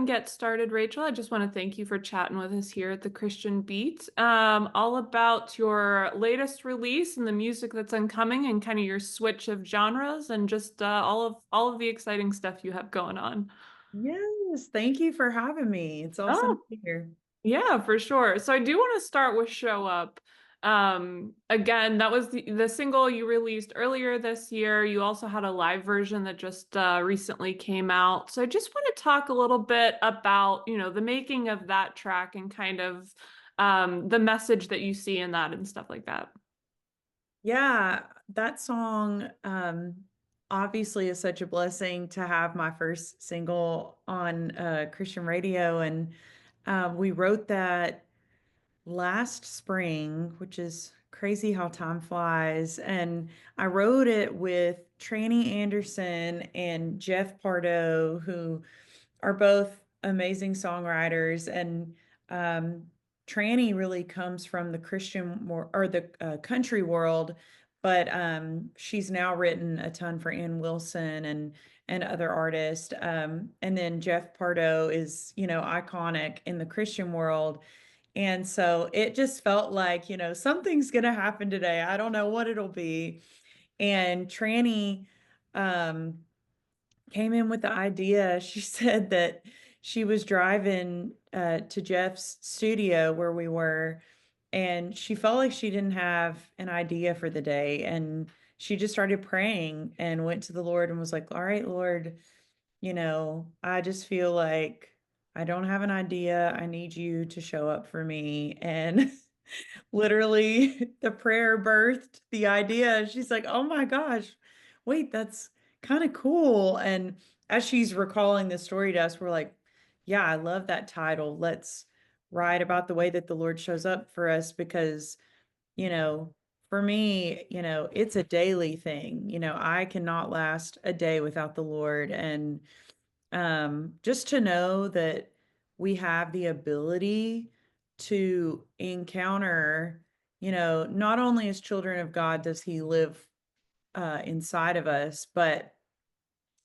and get started, Rachel, I just want to thank you for chatting with us here at the Christian Beat, all about your latest release and the music that's incoming and kind of your switch of genres and just all of the exciting stuff you have going on. Yes, thank you for having me. It's awesome to Oh, be here. yeah, for sure. So I do want to start with Show Up. Again, that was the single you released earlier this year. You also had a live version that just recently came out. So I just want to talk a little bit about, the making of that track and kind of the message that you see in that and stuff like that. Yeah, that song obviously is such a blessing to have my first single on Christian radio. And we wrote that last spring, which is crazy how time flies. And I wrote it with Tranny Anderson and Jeff Pardo, who are both amazing songwriters. And Tranny really comes from the or the country world, but she's now written a ton for Ann Wilson and other artists. And then Jeff Pardo is, iconic in the Christian world. And so it just felt like, something's going to happen today. I don't know what it'll be. And Tranny um, came in with the idea. She said that she was driving to Jeff's studio where we were, and she felt like she didn't have an idea for the day. And she just started praying and went to the Lord and was like, all right, Lord, I just feel like I don't have an idea. I need you to show up for me. And literally, the prayer birthed the idea. She's like, oh my gosh, wait, that's kind of cool. And as she's recalling the story to us, we're like, yeah, I love that title. Let's write about the way that the Lord shows up for us because, you know, for me, it's a daily thing. I cannot last a day without the Lord. And just to know that we have the ability to encounter, not only as children of God does He live inside of us, but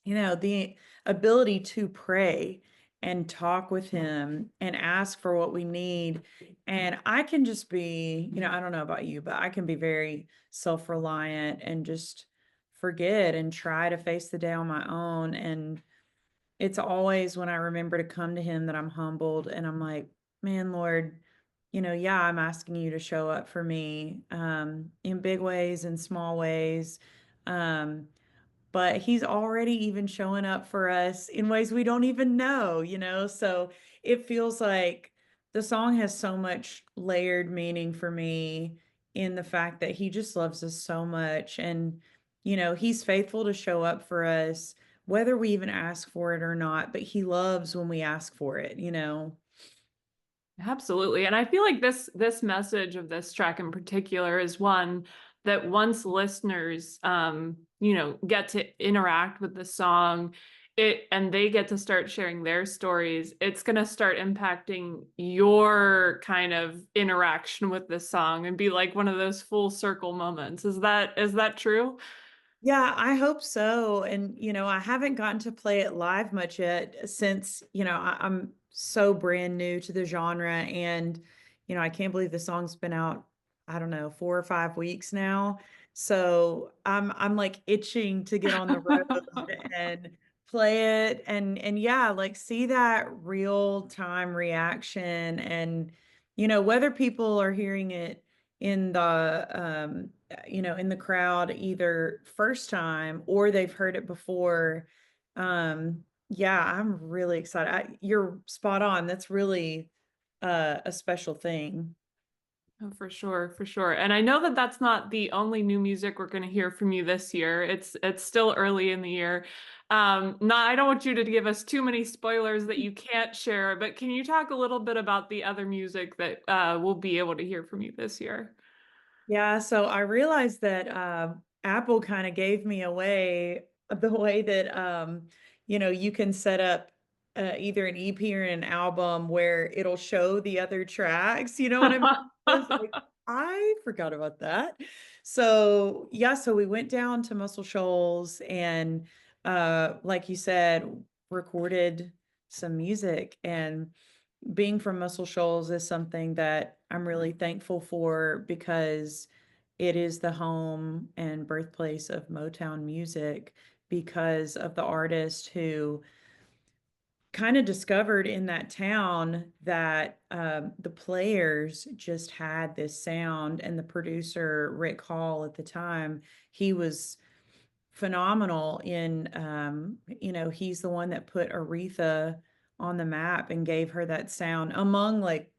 the ability to pray and talk with Him and ask for what we need. And I can just be, I don't know about you, but I can be very self-reliant and just forget and try to face the day on my own. And it's always when I remember to come to Him that I'm humbled and I'm like, man, Lord, yeah, I'm asking you to show up for me in big ways and small ways. Um, but He's already even showing up for us in ways we don't even know. So it feels like the song has so much layered meaning for me in the fact that He just loves us so much. And, He's faithful to show up for us, whether we even ask for it or not, but He loves when we ask for it. Absolutely. And I feel like this message of this track in particular is one that once listeners get to interact with the song, and they get to start sharing their stories, it's going to start impacting your kind of interaction with this song and be like one of those full circle moments. Is that true? Yeah, I hope so. And, I haven't gotten to play it live much yet since, I'm so brand new to the genre. And, I can't believe the song's been out, I don't know, 4 or 5 weeks now. So I'm like itching to get on the road and play it and yeah, like see that real time reaction and, whether people are hearing it in the crowd either first time or they've heard it before. Yeah, I'm really excited. You're spot on. That's really a special thing. Oh, for sure, for sure. And I know that that's not the only new music we're going to hear from you this year. It's still early in the year. I don't want you to give us too many spoilers that you can't share, but can you talk a little bit about the other music that we'll be able to hear from you this year? Yeah, so I realized that Apple kind of gave me away the way that you can set up either an EP or an album where it'll show the other tracks. You know what I mean? I was like, I forgot about that. So yeah, so we went down to Muscle Shoals and like you said, recorded some music. And being from Muscle Shoals is something that I'm really thankful for because it is the home and birthplace of Motown music because of the artist who kind of discovered in that town that the players just had this sound, and the producer Rick Hall at the time, he was phenomenal in he's the one that put Aretha on the map and gave her that sound among, like,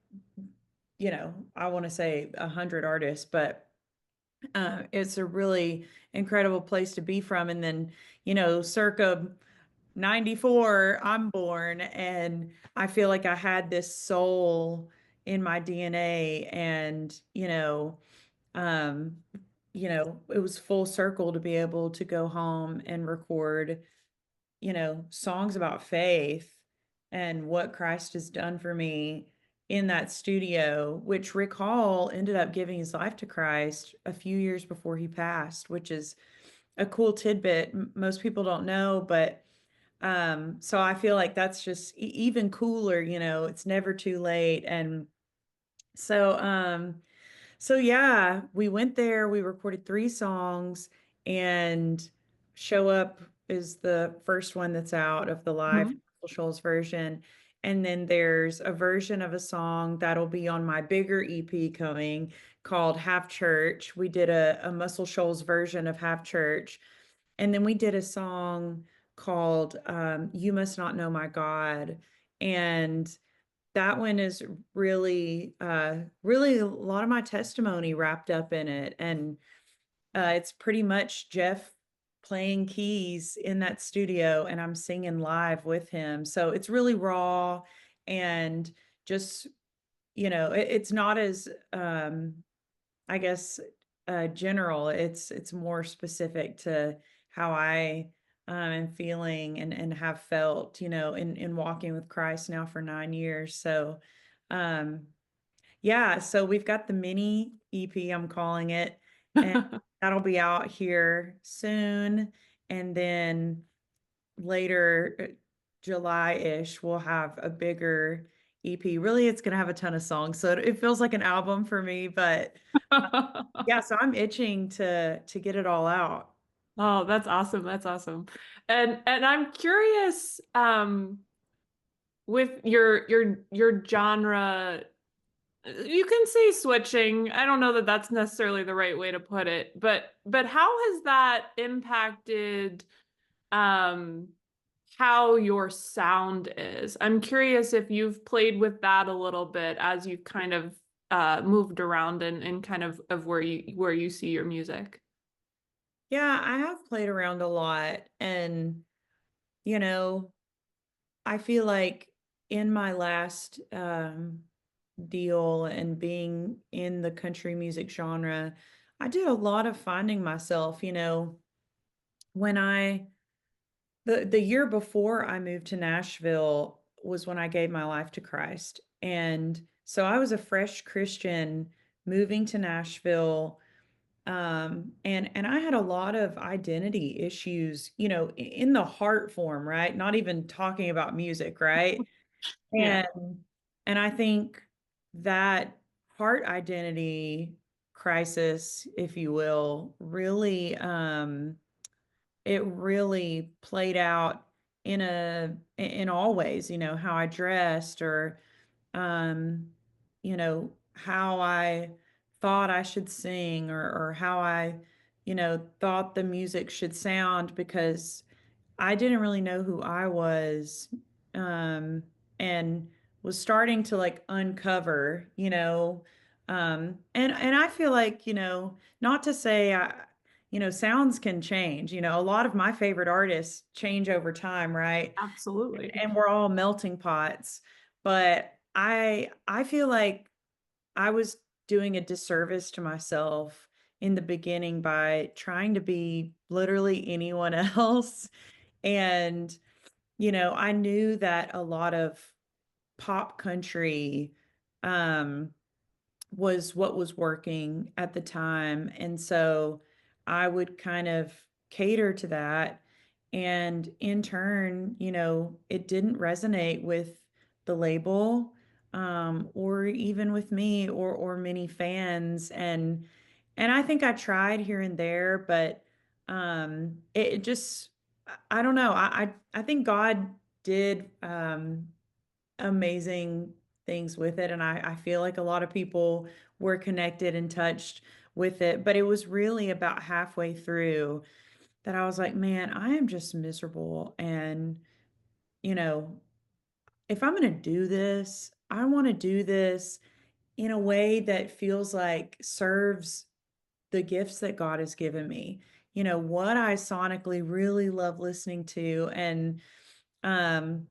I want to say 100 artists, but it's a really incredible place to be from. And then, circa 94, I'm born, and I feel like I had this soul in my DNA. And, um, it was full circle to be able to go home and record, songs about faith and what Christ has done for me in that studio, which Rick Hall ended up giving his life to Christ a few years before he passed, which is a cool tidbit most people don't know. But so I feel like that's just even cooler, it's never too late. And so so yeah, we went there, we recorded 3 songs, and Show Up is the first one that's out of the live Mhm. Muscle Shoals version. And then there's a version of a song that'll be on my bigger EP coming called Half Church. We did a Muscle Shoals version of Half Church. And then we did a song called You Must Not Know My God. And that one is really, really a lot of my testimony wrapped up in it. And it's pretty much Jeff playing keys in that studio, and I'm singing live with him. So it's really raw and just, it's not as, I guess, general. It's more specific to how I am feeling and have felt, in walking with Christ now for 9 years. So, um, yeah, so we've got the mini EP, I'm calling it, and that'll be out here soon. And then later, July-ish, we'll have a bigger EP. Really, it's gonna have a ton of songs, so it feels like an album for me. But yeah, so I'm itching to get it all out. Oh, that's awesome. That's awesome. And I'm curious, with your genre, you can say switching. I don't know that that's necessarily the right way to put it, but how has that impacted um how your sound is? I'm curious if you've played with that a little bit as you've kind of moved around and kind of where you see your music. Yeah, I have played around a lot, and you know, I feel like in my last deal and being in the country music genre, I did a lot of finding myself, when the year before I moved to Nashville was when I gave my life to Christ. And so I was a fresh Christian moving to Nashville. And I had a lot of identity issues, in the heart form, right? Not even talking about music, right? Yeah, And and I think that heart identity crisis, if you will, really it really played out in all ways, how I dressed, or um, how I thought I should sing, or how I, thought the music should sound, because I didn't really know who I was, um, and was starting to like uncover, and I feel like, not to say sounds can change. A lot of my favorite artists change over time, right? absolutely. And we're all melting pots. But I feel like I was doing a disservice to myself in the beginning by trying to be literally anyone else. And, I knew that a lot of pop country um, was what was working at the time. And so I would kind of cater to that. And in turn, it didn't resonate with the label, or even with me or many fans. And I think I tried here and there, but it just, I don't know. I think God did amazing things with it. And I feel like a lot of people were connected and touched with it. But it was really about halfway through that I was like, man, I am just miserable. And, you know, if I'm going to do this, I want to do this in a way that feels like serves the gifts that God has given me. What I sonically really love listening to. And um,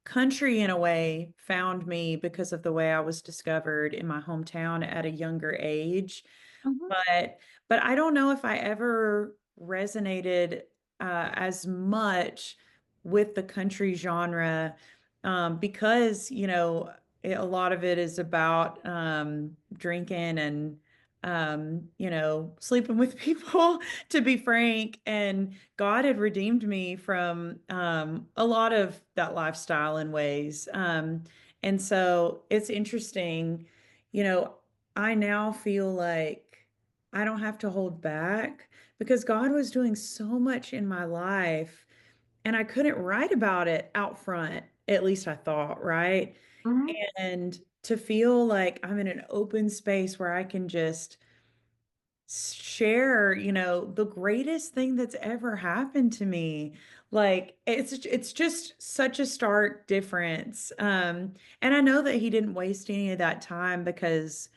country, in a way, found me because of the way I was discovered in my hometown at a younger age. Mhm. But I don't know if I ever resonated as much with the country genre, because a lot of it is about drinking and sleeping with people, to be frank. And God had redeemed me from a lot of that lifestyle in ways. And so it's interesting, you know, I now feel like I don't have to hold back because God was doing so much in my life and I couldn't write about it out front. At least I thought, right? Mhm. And to feel like I'm in an open space where I can just share, the greatest thing that's ever happened to me. Like it's just such a stark difference. And I know that he didn't waste any of that time because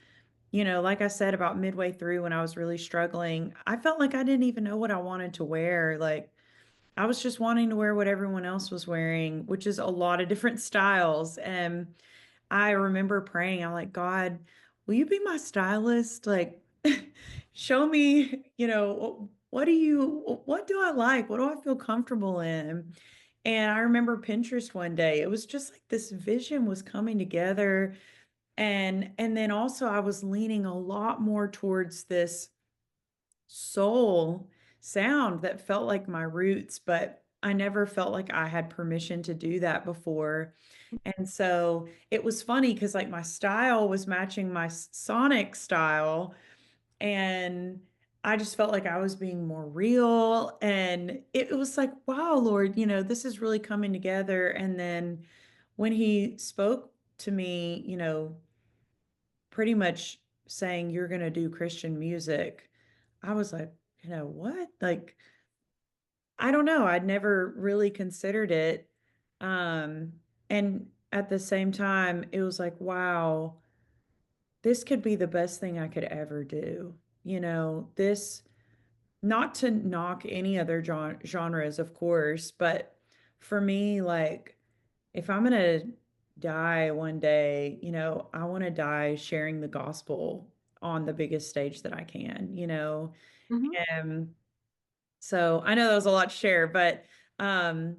like I said, about midway through when I was really struggling, I felt like I didn't even know what I wanted to wear. Like I was just wanting to wear what everyone else was wearing, which is a lot of different styles. And I remember praying, I'm like, God, will you be my stylist? Like, show me, what do I like? What do I feel comfortable in? And I remember Pinterest one day. It was just like this vision was coming together. And then also I was leaning a lot more towards this soul sound that felt like my roots, but I never felt like I had permission to do that before. And so it was funny because like my style was matching my sonic style, and I just felt like I was being more real. And it was like, wow, Lord, this is really coming together. And then when he spoke to me, pretty much saying you're going to do Christian music, I was like, what? Like, I don't know. I'd never really considered it. Um, and at the same time, it was like, wow, this could be the best thing I could ever do. This, not to knock any other genres, of course, but for me, like, if I'm gonna die one day, I want to die sharing the gospel on the biggest stage that I can. Mhm. And so I know that was a lot to share, but um,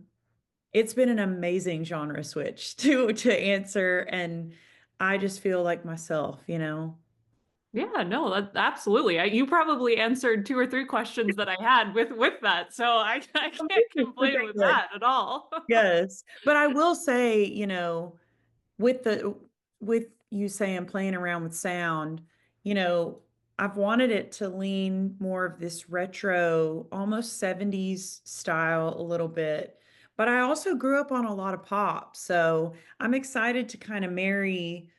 it's been an amazing genre switch to answer, and I just feel like myself. Yeah, no, that absolutely. You probably answered two or three questions that I had with that, so I can't complain Okay, with good. that at all. Yes. But I will say, with with you saying playing around with sound, you know, I've wanted it to lean more of this retro, almost 70s style a little bit. But I also grew up on a lot of pop. So I'm excited to kind of marry,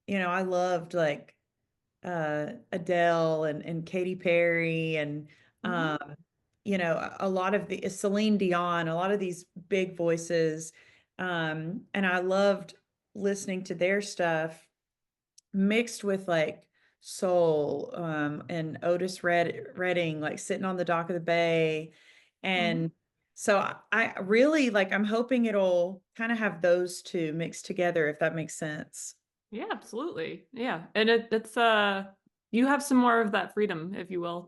I loved like Adele and Katy Perry and Mhm. um, a lot of the Celine Dion, a lot of these big voices. And I loved listening to their stuff mixed with like soul, and Redding, like sitting on the dock of the bay. Mhm. And so I really like, I'm hoping it'll kind of have those two mixed together, if that makes sense. Yeah, absolutely. Yeah. And it's you have some more of that freedom, if you will,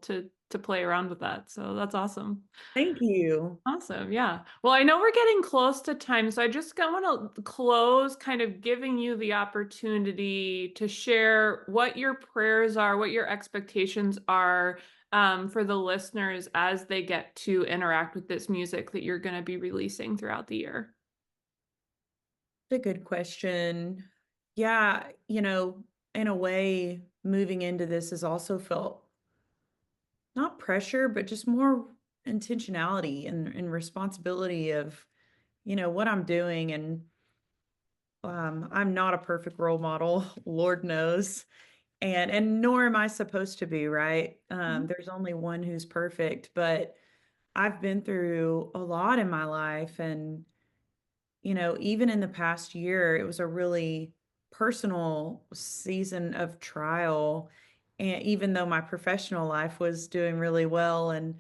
to play around with that. So that's awesome. Thank you. Awesome. Yeah. Well, I know we're getting close to time, so I just want to close kind of giving you the opportunity to share what your prayers are, what your expectations are for the listeners as they get to interact with this music that you're going to be releasing throughout the year. That's a good question. Yeah, in a way, moving into this has also felt not pressure, but just more intentionality and responsibility of, what I'm doing. And I'm not a perfect role model, Lord knows. And nor am I supposed to be, right? Mhm. There's only one who's perfect, but I've been through a lot in my life. And, even in the past year, it was a really personal season of trial. And even though my professional life was doing really well. And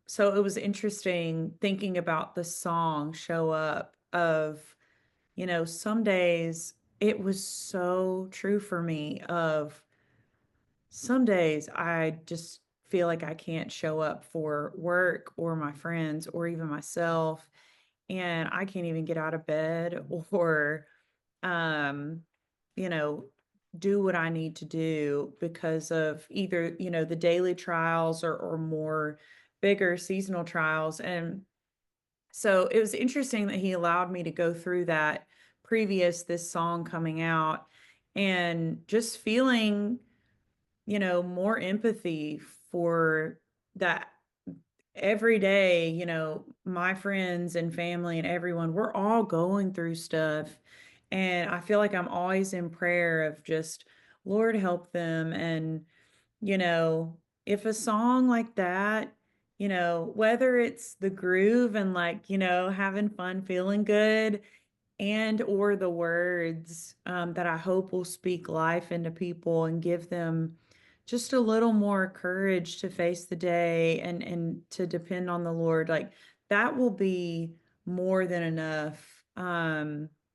so it was interesting thinking about the song Show Up of, some days it was so true for me of some days I just feel like I can't show up for work or my friends or even myself, and I can't even get out of bed or um you know do what I need to do because of either, the daily trials or more bigger seasonal trials. And so it was interesting that he allowed me to go through that previous this song coming out and just feeling, more empathy for that every day, my friends and family and everyone, we're all going through stuff. And I feel like I'm always in prayer of just, Lord, help them. And, you know, if a song like that, whether it's the groove and like, having fun, feeling good, and or the words that I hope will speak life into people and give them just a little more courage to face the day and to depend on the Lord, like that will be more than enough.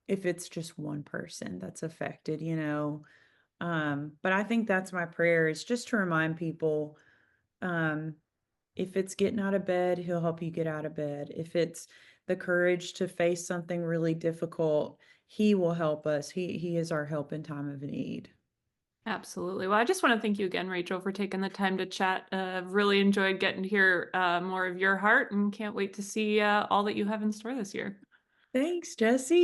If it's just one person that's affected, but I think that's my prayer, is just to remind people, um, if it's getting out of bed, he'll help you get out of bed. If it's the courage to face something really difficult, he will help us. He is our help in time of need. Absolutely. Well, I just want to thank you again, Rachel, for taking the time to chat. I've really enjoyed getting to hear more of your heart and can't wait to see all that you have in store this year. Thanks, Jesse.